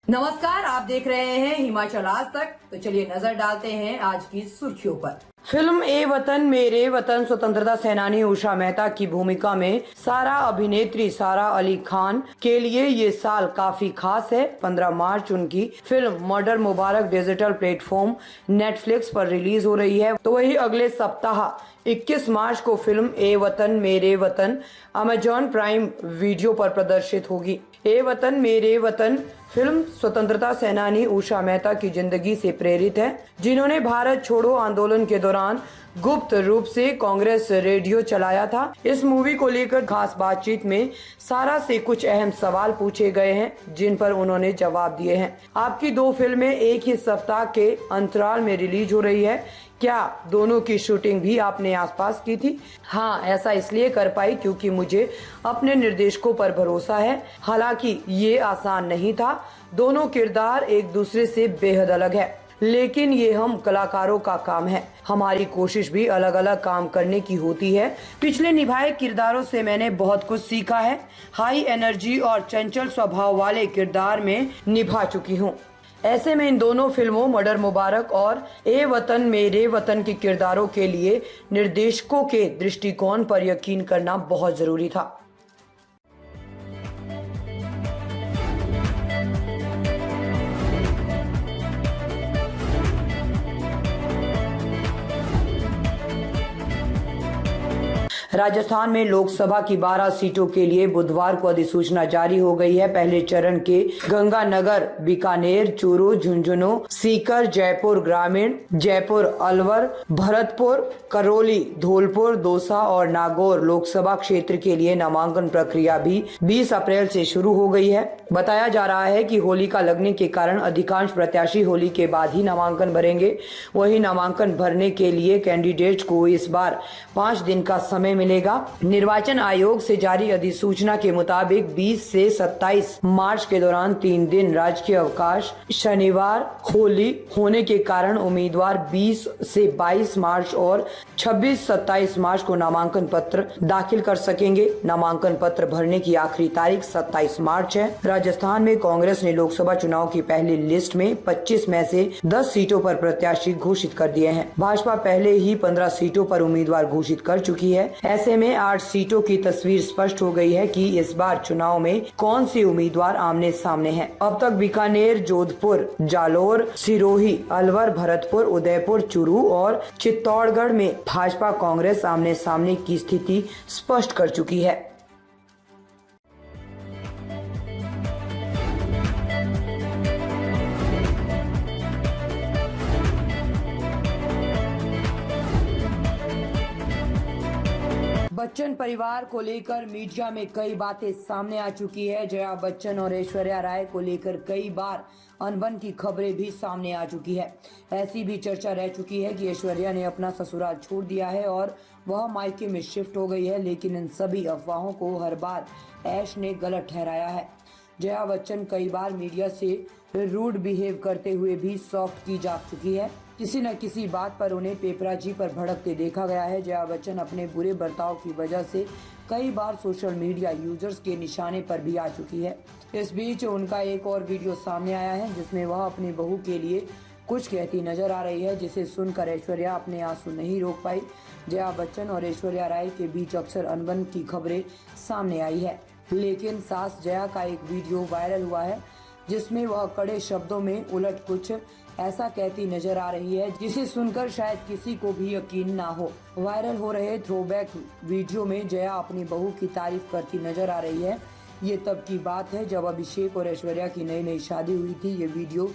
नमस्कार, आप देख रहे हैं हिमाचल आज तक। तो चलिए नजर डालते हैं आज की सुर्खियों पर। फिल्म ए वतन मेरे वतन स्वतंत्रता सेनानी उषा मेहता की भूमिका में सारा अभिनेत्री सारा अली खान के लिए ये साल काफी खास है। 15 मार्च उनकी फिल्म मर्डर मुबारक डिजिटल प्लेटफॉर्म नेटफ्लिक्स पर रिलीज हो रही है। तो वही अगले सप्ताह 21 मार्च को फिल्म ए वतन मेरे वतन अमेजॉन प्राइम वीडियो पर प्रदर्शित होगी। ए वतन मेरे वतन फिल्म स्वतंत्रता सेनानी उषा मेहता की जिंदगी से प्रेरित है, जिन्होंने भारत छोड़ो आंदोलन के दौरान गुप्त रूप से कांग्रेस रेडियो चलाया था। इस मूवी को लेकर खास बातचीत में सारा से कुछ अहम सवाल पूछे गए हैं, जिन पर उन्होंने जवाब दिए हैं। आपकी 2 फिल्में एक ही सप्ताह के अंतराल में रिलीज हो रही है। क्या दोनों की शूटिंग भी आपने आसपास की थी? हाँ, ऐसा इसलिए कर पाई क्योंकि मुझे अपने निर्देशकों पर भरोसा है। हालांकि ये आसान नहीं था। दोनों किरदार एक दूसरे से बेहद अलग है, लेकिन ये हम कलाकारों का काम है। हमारी कोशिश भी अलग अलग काम करने की होती है। पिछले निभाए किरदारों से मैंने बहुत कुछ सीखा है। हाई एनर्जी और चंचल स्वभाव वाले किरदार में निभा चुकी हूँ। ऐसे में इन दोनों फिल्मों मर्डर मुबारक और ए वतन मेरे वतन के किरदारों के लिए निर्देशकों के दृष्टिकोण पर यकीन करना बहुत जरूरी था। राजस्थान में लोकसभा की 12 सीटों के लिए बुधवार को अधिसूचना जारी हो गई है। पहले चरण के गंगानगर, बीकानेर, चूरू, झुंझुनू, सीकर, जयपुर ग्रामीण, जयपुर अलवर, भरतपुर, करौली, धौलपुर, दौसा और नागौर लोकसभा क्षेत्र के लिए नामांकन प्रक्रिया भी 20 अप्रैल से शुरू हो गई है। बताया जा रहा है कि होलिका लगने के कारण अधिकांश प्रत्याशी होली के बाद ही नामांकन भरेंगे। वही नामांकन भरने के लिए कैंडिडेट्स को इस बार 5 दिन का समय मिलेगा। निर्वाचन आयोग से जारी अधिसूचना के मुताबिक 20 से 27 मार्च के दौरान 3 दिन राजकीय अवकाश, शनिवार होली होने के कारण उम्मीदवार 20 से 22 मार्च और 26-27 मार्च को नामांकन पत्र दाखिल कर सकेंगे। नामांकन पत्र भरने की आखिरी तारीख 27 मार्च है। राजस्थान में कांग्रेस ने लोकसभा चुनाव की पहली लिस्ट में 25 में से 10 सीटों पर प्रत्याशी घोषित कर दिए हैं। भाजपा पहले ही 15 सीटों पर उम्मीदवार घोषित कर चुकी है। ऐसे में 8 सीटों की तस्वीर स्पष्ट हो गई है कि इस बार चुनाव में कौन से उम्मीदवार आमने सामने हैं। अब तक बीकानेर, जोधपुर, जालोर, सिरोही, अलवर, भरतपुर, उदयपुर, चूरू और चित्तौड़गढ़ में भाजपा कांग्रेस आमने सामने की स्थिति स्पष्ट कर चुकी है। बच्चन परिवार को लेकर मीडिया में कई बातें सामने आ चुकी है। जया बच्चन और ऐश्वर्या राय को लेकर कई बार अनबन की खबरें भी सामने आ चुकी है। ऐसी भी चर्चा रह चुकी है कि ऐश्वर्या ने अपना ससुराल छोड़ दिया है और वह मायके में शिफ्ट हो गई है, लेकिन इन सभी अफवाहों को हर बार ऐश ने गलत ठहराया है। जया बच्चन कई बार मीडिया से रूड बिहेव करते हुए भी सॉफ्ट की जा चुकी है। किसी न किसी बात पर उन्हें पेपराजी पर भड़कते देखा गया है। जया बच्चन अपने बुरे बर्ताव की वजह से कई बार सोशल मीडिया यूजर्स के निशाने पर भी आ चुकी है। इस बीच उनका एक और वीडियो सामने आया है, जिसमें वह अपनी बहू के लिए कुछ कहती नजर आ रही है, जिसे सुनकर ऐश्वर्या अपने आंसू नहीं रोक पाई। जया बच्चन और ऐश्वर्या राय के बीच अक्सर अनबन की खबरें सामने आई है, लेकिन सास जया का एक वीडियो वायरल हुआ है, जिसमें वह कड़े शब्दों में उलट कुछ ऐसा कहती नजर आ रही है, जिसे सुनकर शायद किसी को भी यकीन ना हो। वायरल हो रहे थ्रोबैक वीडियो में जया अपनी बहू की तारीफ करती नजर आ रही है। ये तब की बात है जब अभिषेक और ऐश्वर्या की नई नई शादी हुई थी। ये वीडियो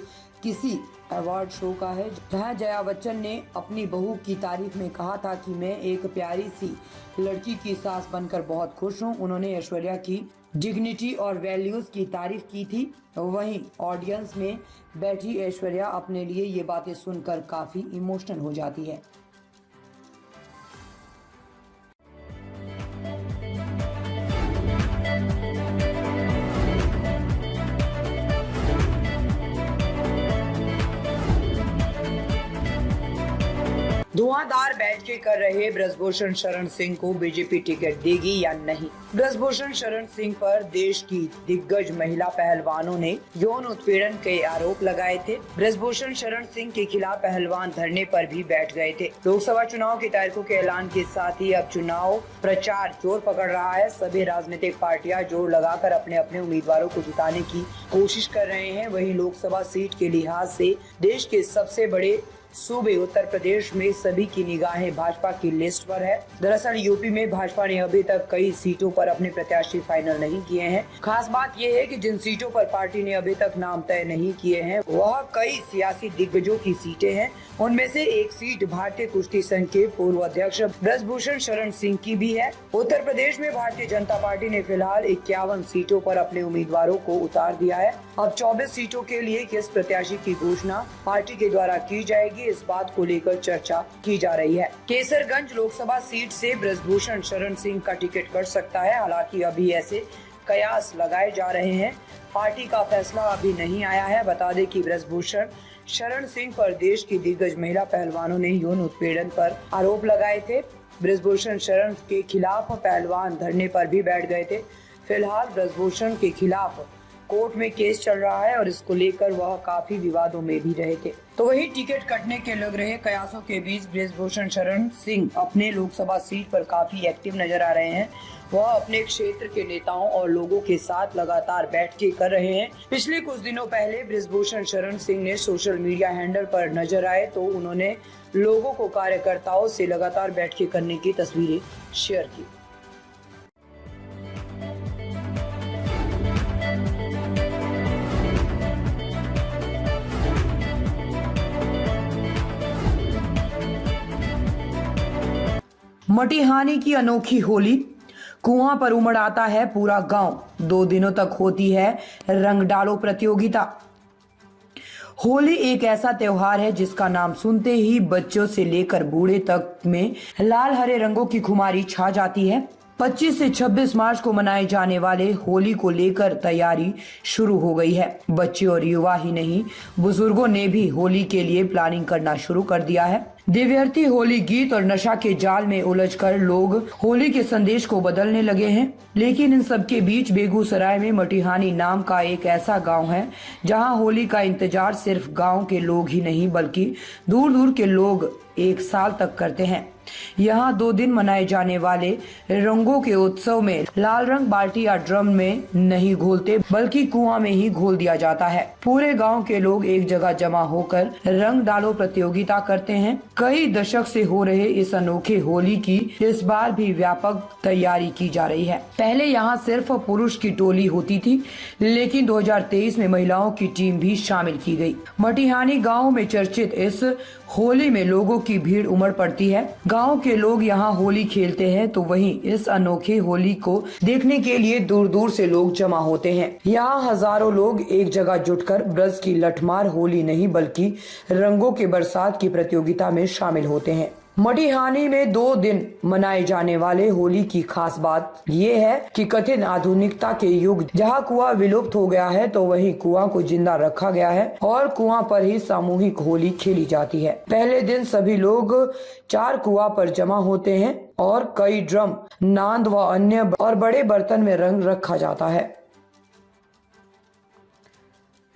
किसी अवार्ड शो का है, जहां जया बच्चन ने अपनी बहू की तारीफ में कहा था कि मैं एक प्यारी सी लड़की की सास बनकर बहुत खुश हूं। उन्होंने ऐश्वर्या की डिग्निटी और वैल्यूज की तारीफ की थी। वहीं ऑडियंस में बैठी ऐश्वर्या अपने लिए ये बातें सुनकर काफी इमोशनल हो जाती है। धुआंधार बैठकें कर रहे ब्रजभूषण शरण सिंह को बीजेपी टिकट देगी या नहीं। ब्रजभूषण शरण सिंह पर देश की दिग्गज महिला पहलवानों ने यौन उत्पीड़न के आरोप लगाए थे। ब्रजभूषण शरण सिंह के खिलाफ पहलवान धरने पर भी बैठ गए थे। लोकसभा चुनाव की तारीखों के ऐलान के साथ ही अब चुनाव प्रचार जोर पकड़ रहा है। सभी राजनीतिक पार्टियां जोर लगाकर अपने अपने उम्मीदवारों को जिताने की कोशिश कर रहे हैं। वहीं लोकसभा सीट के लिहाज से देश के सबसे बड़े सूबे उत्तर प्रदेश में सभी की निगाहें भाजपा की लिस्ट पर है। दरअसल यूपी में भाजपा ने अभी तक कई सीटों पर अपने प्रत्याशी फाइनल नहीं किए हैं। खास बात यह है कि जिन सीटों पर पार्टी ने अभी तक नाम तय नहीं किए हैं वह कई सियासी दिग्गजों की सीटें हैं। उनमें से एक सीट भारतीय कुश्ती संघ के पूर्व अध्यक्ष ब्रजभूषण शरण सिंह की भी है। उत्तर प्रदेश में भारतीय जनता पार्टी ने फिलहाल 51 सीटों पर अपने उम्मीदवारों को उतार दिया है। अब 24 सीटों के लिए किस प्रत्याशी की घोषणा पार्टी के द्वारा की जाएगी, इस बात को लेकर चर्चा की जा रही है। केसरगंज लोकसभा सीट से ब्रजभूषण शरण सिंह का टिकट कट सकता है। हालांकि अभी ऐसे कयास लगाए जा रहे हैं। पार्टी का फैसला अभी नहीं आया है। बता दें कि ब्रजभूषण शरण सिंह पर देश की दिग्गज महिला पहलवानों ने यौन उत्पीड़न पर आरोप लगाए थे। ब्रजभूषण शरण के खिलाफ पहलवान धरने पर भी बैठ गए थे। फिलहाल ब्रजभूषण के खिलाफ कोर्ट में केस चल रहा है और इसको लेकर वह काफी विवादों में भी रहे थे। तो वही टिकट कटने के लग रहे कयासों के बीच ब्रजभूषण शरण सिंह अपने लोकसभा सीट पर काफी एक्टिव नजर आ रहे हैं। वह अपने क्षेत्र के नेताओं और लोगों के साथ लगातार बैठकें कर रहे हैं। पिछले कुछ दिनों पहले ब्रजभूषण शरण सिंह ने सोशल मीडिया हैंडल पर नजर आए तो उन्होंने लोगों को कार्यकर्ताओं से लगातार बैठकें करने की तस्वीरें शेयर की। मटिहानी की अनोखी होली, कुआं पर उमड़ आता है पूरा गांव। 2 दिनों तक होती है रंग डालो प्रतियोगिता। होली एक ऐसा त्योहार है जिसका नाम सुनते ही बच्चों से लेकर बूढ़े तक में लाल हरे रंगों की खुमारी छा जाती है। 25 से 26 मार्च को मनाए जाने वाले होली को लेकर तैयारी शुरू हो गई है। बच्चे और युवा ही नहीं, बुजुर्गों ने भी होली के लिए प्लानिंग करना शुरू कर दिया है। दिव्यर्थी होली गीत और नशा के जाल में उलझकर लोग होली के संदेश को बदलने लगे हैं। लेकिन इन सब के बीच बेगूसराय में मटिहानी नाम का एक ऐसा गांव है जहां होली का इंतजार सिर्फ गांव के लोग ही नहीं बल्कि दूर दूर के लोग 1 साल तक करते हैं। यहाँ 2 दिन मनाए जाने वाले रंगों के उत्सव में लाल रंग बाल्टी या ड्रम में नहीं घोलते बल्कि कुआं में ही घोल दिया जाता है। पूरे गांव के लोग एक जगह जमा होकर रंग डालो प्रतियोगिता करते हैं। कई दशक से हो रहे इस अनोखे होली की इस बार भी व्यापक तैयारी की जा रही है। पहले यहाँ सिर्फ पुरुष की टोली होती थी, लेकिन 2023 में महिलाओं की टीम भी शामिल की गई। मटिहानी गाँव में चर्चित इस होली में लोगों की भीड़ उमड़ पड़ती है। गांव के लोग यहां होली खेलते हैं तो वहीं इस अनोखे होली को देखने के लिए दूर दूर से लोग जमा होते हैं। यहां हजारों लोग एक जगह जुटकर ब्रज की लठमार होली नहीं बल्कि रंगों के बरसात की प्रतियोगिता में शामिल होते हैं। मटिहानी में 2 दिन मनाए जाने वाले होली की खास बात ये है कि कथित आधुनिकता के युग जहां कुआं विलुप्त हो गया है तो वहीं कुआं को जिंदा रखा गया है और कुआं पर ही सामूहिक होली खेली जाती है। पहले दिन सभी लोग 4 कुआं पर जमा होते हैं और कई ड्रम, नांद व अन्य और बड़े बर्तन में रंग रखा जाता है।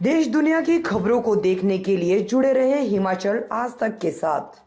देश दुनिया की खबरों को देखने के लिए जुड़े रहे हिमाचल आज तक के साथ।